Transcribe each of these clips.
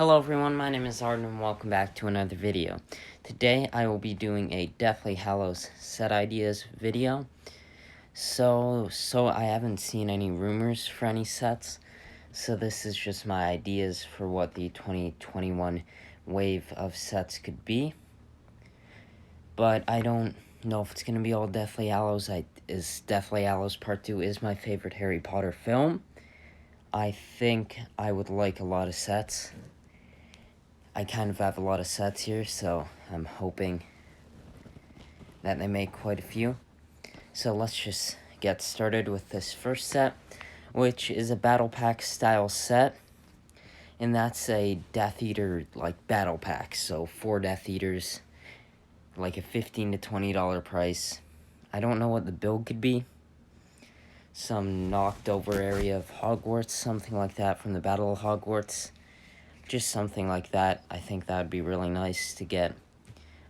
Hello everyone, my name is Arden and welcome back to another video. Today I will be doing a Deathly Hallows set ideas video. So I haven't seen any rumors for any sets, so this is just my ideas for what the 2021 wave of sets could be. But I don't know if it's going to be all Deathly Hallows. Deathly Hallows Part 2 is my favorite Harry Potter film. I think I would like a lot of sets. I kind of have a lot of sets here, so I'm hoping that they make quite a few. So let's just get started with this first set, which is a Battle Pack style set. And that's a Death Eater, Battle Pack. So 4 Death Eaters, like a $15 to $20 price. I don't know what the build could be. Some knocked over area of Hogwarts, something like that from the Battle of Hogwarts. Just something like that. I think that would be really nice to get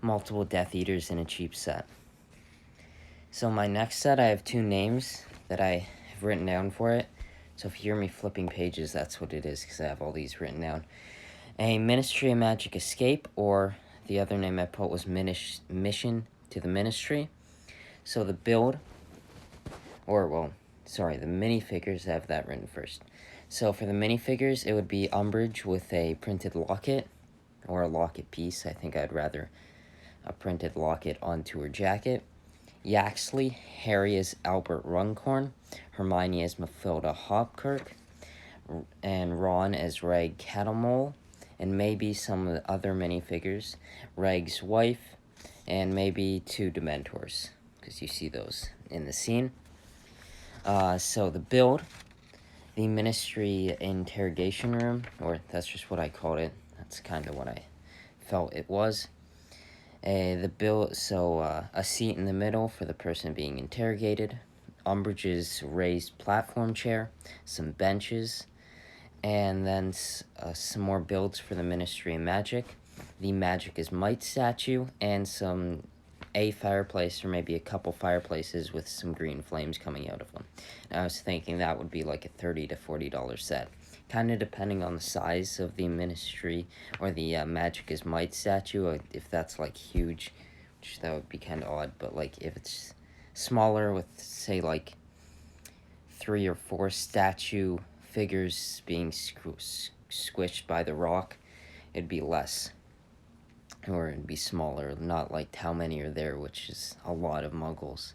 multiple Death Eaters in a cheap set. So my next set, I have 2 names that I have written down for it. So if you hear me flipping pages, that's what it is, because I have all these written down. A Ministry of Magic Escape, or the other name I put was Mission to the Ministry. So the build, the minifigures, I have that written first. So for the minifigures, it would be Umbridge with a printed locket, or a locket piece. I think I'd rather a printed locket onto her jacket. Yaxley, Harry as Albert Runcorn, Hermione as Mathilda Hopkirk, and Ron as Rag Cattlemole, and maybe some of the other minifigures, Rag's wife, and maybe 2 Dementors, because you see those in the scene. So the build, the Ministry Interrogation Room, or that's just what I called it. That's kind of what I felt it was. The build, a seat in the middle for the person being interrogated, Umbridge's raised platform chair, some benches, and then some more builds for the Ministry of Magic, the Magic is Might statue, and a fireplace, or maybe a couple fireplaces with some green flames coming out of them. And I was thinking that would be like a $30 to $40 set. Kind of depending on the size of the Ministry or the Magic is Might statue. If that's like huge, which that would be kind of odd, but like if it's smaller with, say, like 3 or 4 statue figures being squished by the rock, it'd be less. Or it'd be smaller, not like how many are there, which is a lot of muggles.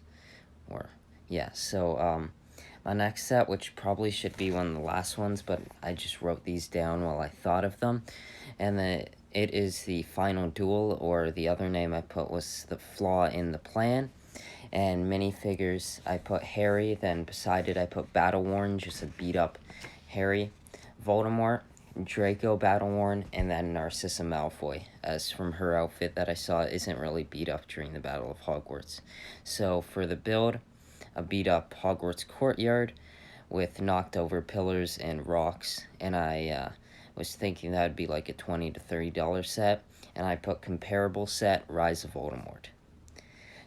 My next set, which probably should be one of the last ones, but I just wrote these down while I thought of them, and it is the Final Duel, or the other name I put was the Flaw in the Plan. And minifigures, I put Harry, then beside it I put Battleworn, just a beat-up Harry, Voldemort, Draco Battleworn, and then Narcissa Malfoy, as from her outfit that I saw isn't really beat up during the Battle of Hogwarts. So for the build, a beat up Hogwarts courtyard with knocked over pillars and rocks, and I was thinking that would be like a $20 to $30 set, and I put comparable set Rise of Voldemort.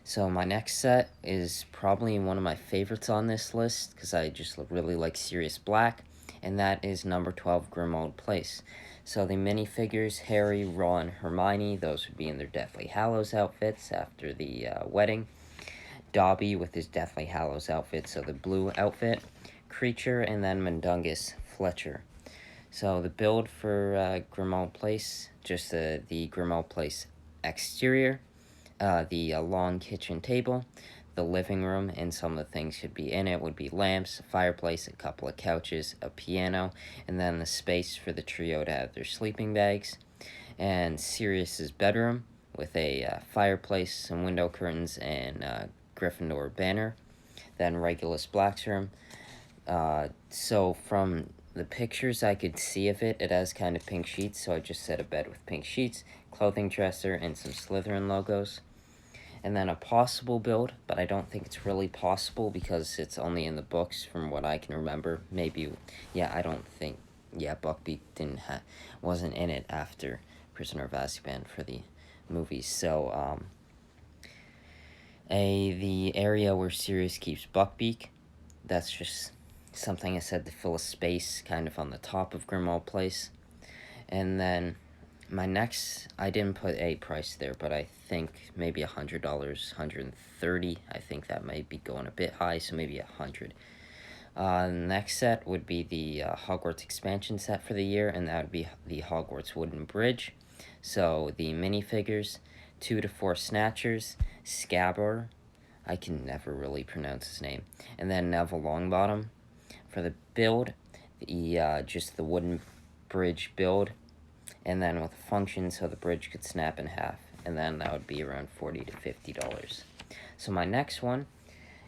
So my next set is probably one of my favorites on this list, because I just really like Sirius Black, and that is number 12, Grimmauld Place. So the minifigures, Harry, Ron, Hermione, those would be in their Deathly Hallows outfits after the wedding. Dobby with his Deathly Hallows outfit, so the blue outfit. Creature, and then Mundungus Fletcher. So the build for Grimmauld Place, just the Grimmauld Place exterior, the long kitchen table, the living room, and some of the things should be in it would be lamps, a fireplace, a couple of couches, a piano, and then the space for the trio to have their sleeping bags. And Sirius's bedroom with a fireplace, some window curtains, and Gryffindor banner. Then Regulus Black's room. So from the pictures I could see of it, it has kind of pink sheets, so I just set a bed with pink sheets, clothing dresser, and some Slytherin logos. And then a possible build, but I don't think it's really possible because it's only in the books from what I can remember. Maybe, Buckbeak wasn't in it after Prisoner of Azkaban for the movies. So, the area where Sirius keeps Buckbeak, that's just something I said to fill a space kind of on the top of Grimmauld Place. And then my next, I didn't put a price there, but I think maybe $100, $130. I think that might be going a bit high, so maybe $100. Next set would be the Hogwarts expansion set for the year, and that would be the Hogwarts Wooden Bridge. So the minifigures, 2 to 4 Snatchers, Scabbard, I can never really pronounce his name, and then Neville Longbottom. For the build, just the wooden bridge build, and then with a function so the bridge could snap in half, and then that would be around $40 to $50. So my next one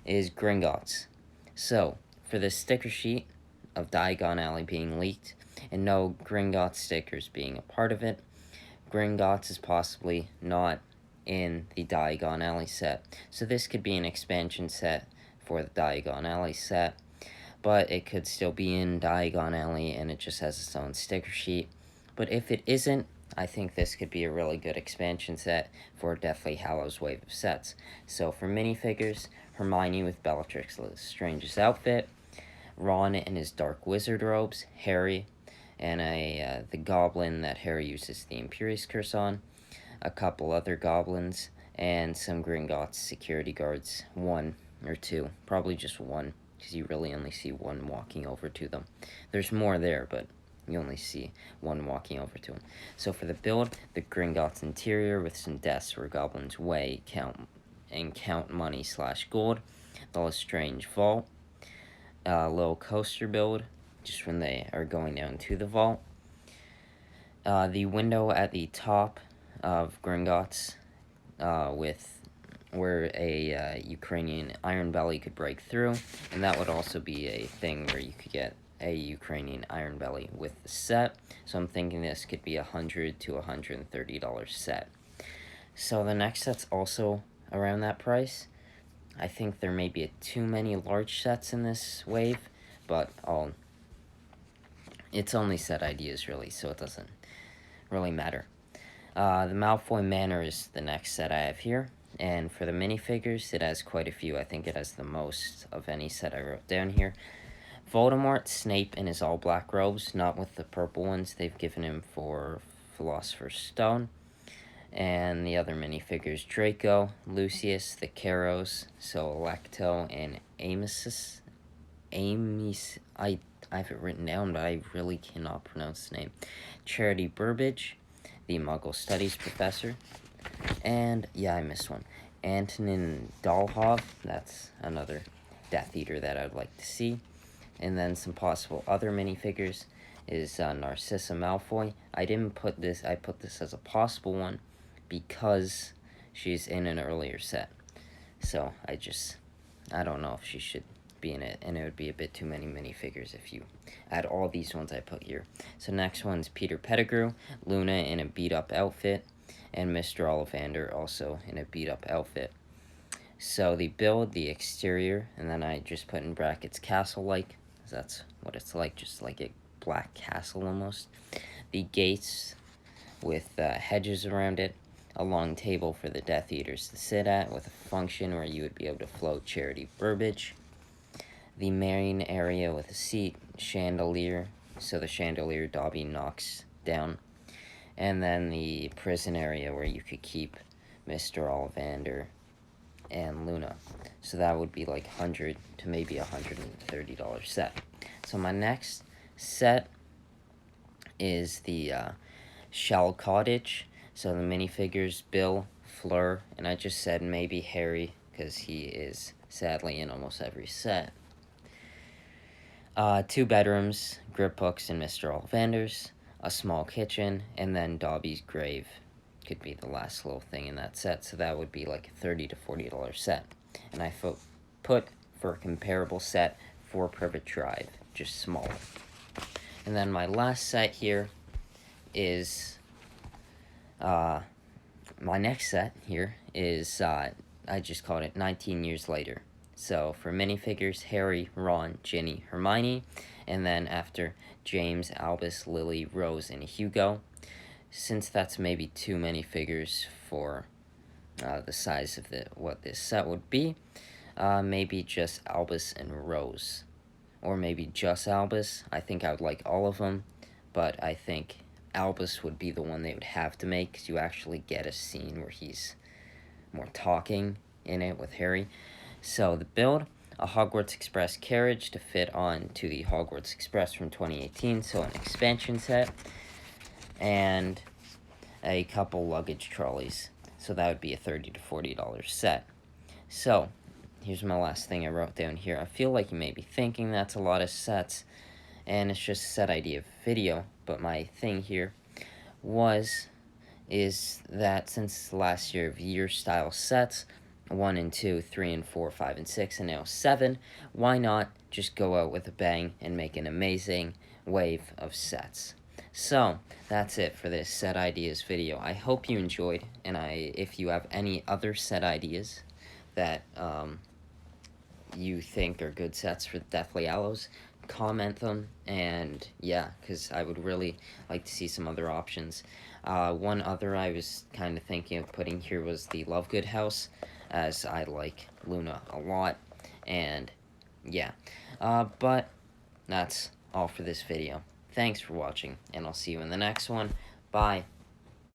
is Gringotts. So for this sticker sheet of Diagon Alley being leaked, and no Gringotts stickers being a part of it, Gringotts is possibly not in the Diagon Alley set. So this could be an expansion set for the Diagon Alley set, but it could still be in Diagon Alley and it just has its own sticker sheet. But if it isn't, I think this could be a really good expansion set for Deathly Hallows wave of sets. So for minifigures, Hermione with Bellatrix Lestrange's outfit, Ron in his dark wizard robes, Harry, and the goblin that Harry uses the Imperius Curse on, a couple other goblins, and some Gringotts security guards, 1 or 2, probably just 1, because you really only see 1 walking over to them. There's more there, but you only see 1 walking over to them. So for the build, the Gringotts interior with some desks where goblins weigh, count money / gold, the Lestrange vault, a little coaster build, just when they are going down to the vault. The window at the top of Gringotts, where a Ukrainian Iron Belly could break through, and that would also be a thing where you could get a Ukrainian Iron Belly with the set. So I'm thinking this could be $100 to $130 set. So the next set's also around that price. I think there may be too many large sets in this wave, but it's only set ideas really, so it doesn't really matter. The Malfoy Manor is the next set I have here, and for the minifigures, it has quite a few. I think it has the most of any set I wrote down here. Voldemort, Snape in his all-black robes, not with the purple ones they've given him for Philosopher's Stone. And the other minifigures, Draco, Lucius, the Caros, so Electo, and Amos. I have it written down, but I really cannot pronounce the name. Charity Burbage, the Muggle Studies professor. And, yeah, I missed one. Antonin Dolhov, that's another Death Eater that I'd like to see. And then some possible other minifigures is Narcissa Malfoy. I put this as a possible one because she's in an earlier set. So I don't know if she should be in it, and it would be a bit too many minifigures if you add all these ones I put here. So next one's Peter Pettigrew, Luna in a beat-up outfit, and Mr. Ollivander also in a beat-up outfit. So the build, the exterior, and then I just put in brackets castle-like, because that's what it's like, just like a black castle almost. The gates with hedges around it, a long table for the Death Eaters to sit at with a function where you would be able to float Charity Burbage. The main area with a seat, chandelier, so the chandelier Dobby knocks down. And then the prison area where you could keep Mr. Ollivander and Luna. So that would be like $100 to maybe $130 set. So my next set is the Shell Cottage. So the minifigures, Bill, Fleur, and I just said maybe Harry, because he is sadly in almost every set. 2 bedrooms, grip hooks and Mr. Ollivander's, a small kitchen, and then Dobby's grave could be the last little thing in that set, so that would be like a $30 to $40 set. And I put for a comparable set for Privet Drive, just smaller. And then my last set here is, my next set here is, I just called it 19 Years Later. So for minifigures, Harry, Ron, Ginny, Hermione, and then after James, Albus, Lily, Rose, and Hugo. Since that's maybe too many figures for the size of what this set would be, maybe just Albus and Rose. Or maybe just Albus. I think I would like all of them, but I think Albus would be the one they would have to make, because you actually get a scene where he's more talking in it with Harry. So the build, a Hogwarts Express carriage to fit on to the Hogwarts Express from 2018, so an expansion set, and a couple luggage trolleys. So that would be a $30 to $40 set. So, here's my last thing I wrote down here. I feel like you may be thinking that's a lot of sets, and it's just a set idea video, but my thing here is that since last year of year-style sets, 1 and 2, 3 and 4, 5 and 6, and now 7, why not just go out with a bang and make an amazing wave of sets? So, that's it for this set ideas video. I hope you enjoyed, and if you have any other set ideas that you think are good sets for Deathly Hallows, comment them, and yeah, because I would really like to see some other options. One other I was kind of thinking of putting here was the Lovegood house, as I like Luna a lot, and yeah. But that's all for this video. Thanks for watching, and I'll see you in the next one. Bye.